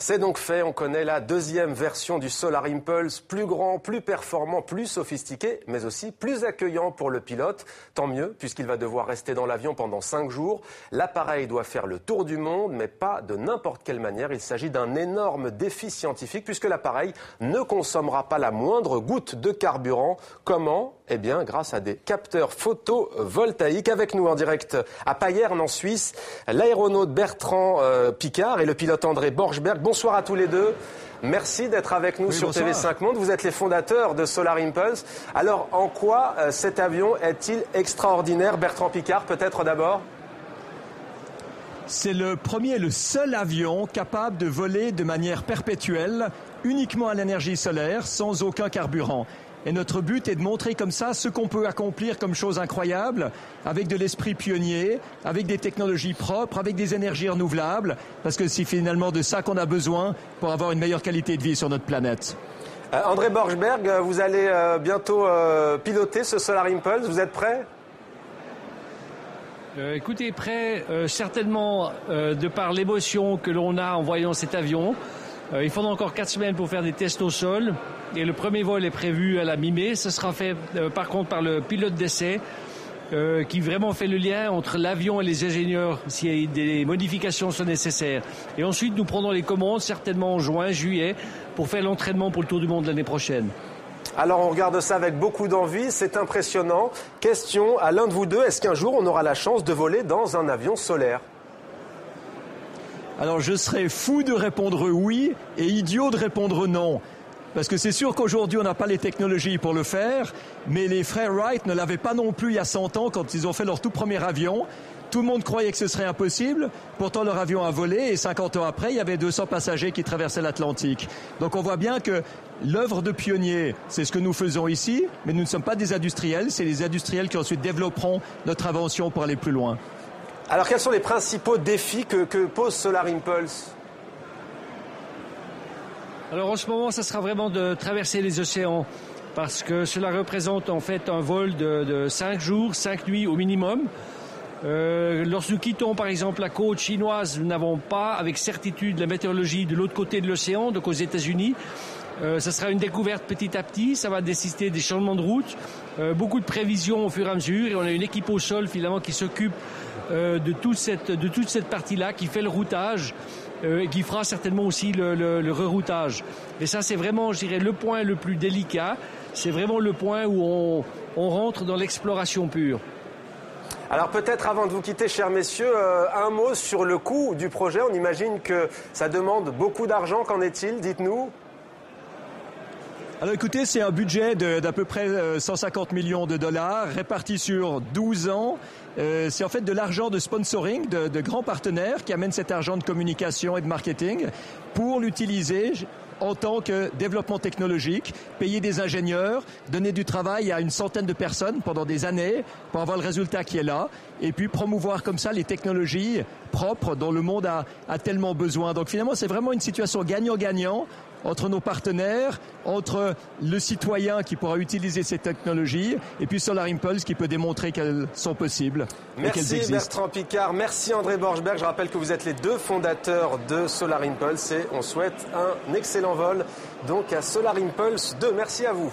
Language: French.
C'est donc fait, on connaît la deuxième version du Solar Impulse, plus grand, plus performant, plus sophistiqué, mais aussi plus accueillant pour le pilote. Tant mieux, puisqu'il va devoir rester dans l'avion pendant 5 jours. L'appareil doit faire le tour du monde, mais pas de n'importe quelle manière. Il s'agit d'un énorme défi scientifique, puisque l'appareil ne consommera pas la moindre goutte de carburant. Comment ? Eh bien, grâce à des capteurs photovoltaïques. Avec nous en direct à Payerne, en Suisse, l'aéronaute Bertrand Piccard et le pilote André Borschberg. Bonsoir à tous les deux. Merci d'être avec nous sur bonsoir. TV5 Monde. Vous êtes les fondateurs de Solar Impulse. Alors, en quoi cet avion est-il extraordinaire? Bertrand Piccard, peut-être d'abord? C'est le premier et le seul avion capable de voler de manière perpétuelle, uniquement à l'énergie solaire, sans aucun carburant. Et notre but est de montrer comme ça ce qu'on peut accomplir comme chose incroyable, avec de l'esprit pionnier, avec des technologies propres, avec des énergies renouvelables, parce que c'est finalement de ça qu'on a besoin pour avoir une meilleure qualité de vie sur notre planète. André Borschberg, vous allez bientôt piloter ce Solar Impulse. Vous êtes prêt ? Écoutez, prêt, certainement, de par l'émotion que l'on a en voyant cet avion. Il faudra encore 4 semaines pour faire des tests au sol. Et le premier vol est prévu à la mi-mai. Ce sera fait par contre par le pilote d'essai qui vraiment fait le lien entre l'avion et les ingénieurs si des modifications sont nécessaires. Et ensuite, nous prendrons les commandes certainement en juin, juillet pour faire l'entraînement pour le Tour du Monde l'année prochaine. Alors on regarde ça avec beaucoup d'envie, c'est impressionnant. Question à l'un de vous deux, est-ce qu'un jour on aura la chance de voler dans un avion solaire ? Alors je serais fou de répondre oui et idiot de répondre non. Parce que c'est sûr qu'aujourd'hui, on n'a pas les technologies pour le faire, mais les frères Wright ne l'avaient pas non plus il y a 100 ans quand ils ont fait leur tout premier avion. Tout le monde croyait que ce serait impossible. Pourtant, leur avion a volé et 50 ans après, il y avait 200 passagers qui traversaient l'Atlantique. Donc on voit bien que l'œuvre de pionnier, c'est ce que nous faisons ici, mais nous ne sommes pas des industriels. C'est les industriels qui ensuite développeront notre invention pour aller plus loin. Alors quels sont les principaux défis que pose Solar Impulse ? Alors en ce moment, ça sera vraiment de traverser les océans parce que cela représente en fait un vol de 5 jours, 5 nuits au minimum. Lorsque nous quittons par exemple la côte chinoise, nous n'avons pas avec certitude la météorologie de l'autre côté de l'océan, donc aux États-Unis. Ça sera une découverte petit à petit, ça va nécessiter des changements de route, beaucoup de prévisions au fur et à mesure et on a une équipe au sol finalement qui s'occupe de toute cette partie-là, qui fait le routage. Qui fera certainement aussi le reroutage. Et ça, c'est vraiment, je dirais, le point le plus délicat. C'est vraiment le point où on rentre dans l'exploration pure. Alors peut-être avant de vous quitter, chers messieurs, un mot sur le coût du projet. On imagine que ça demande beaucoup d'argent. Qu'en est-il ? Dites-nous. Alors écoutez, c'est un budget d'à peu près 150 millions de dollars répartis sur 12 ans. C'est en fait de l'argent de sponsoring de grands partenaires qui amènent cet argent de communication et de marketing pour l'utiliser en tant que développement technologique, payer des ingénieurs, donner du travail à une centaine de personnes pendant des années pour avoir le résultat qui est là et puis promouvoir comme ça les technologies propres dont le monde a tellement besoin. Donc finalement, c'est vraiment une situation gagnant-gagnant entre nos partenaires, entre le citoyen qui pourra utiliser ces technologies et puis Solar Impulse qui peut démontrer qu'elles sont possibles et qu'elles existent. Merci Bertrand Piccard, merci André Borschberg. Je rappelle que vous êtes les deux fondateurs de Solar Impulse et on souhaite un excellent vol donc à Solar Impulse 2. Merci à vous.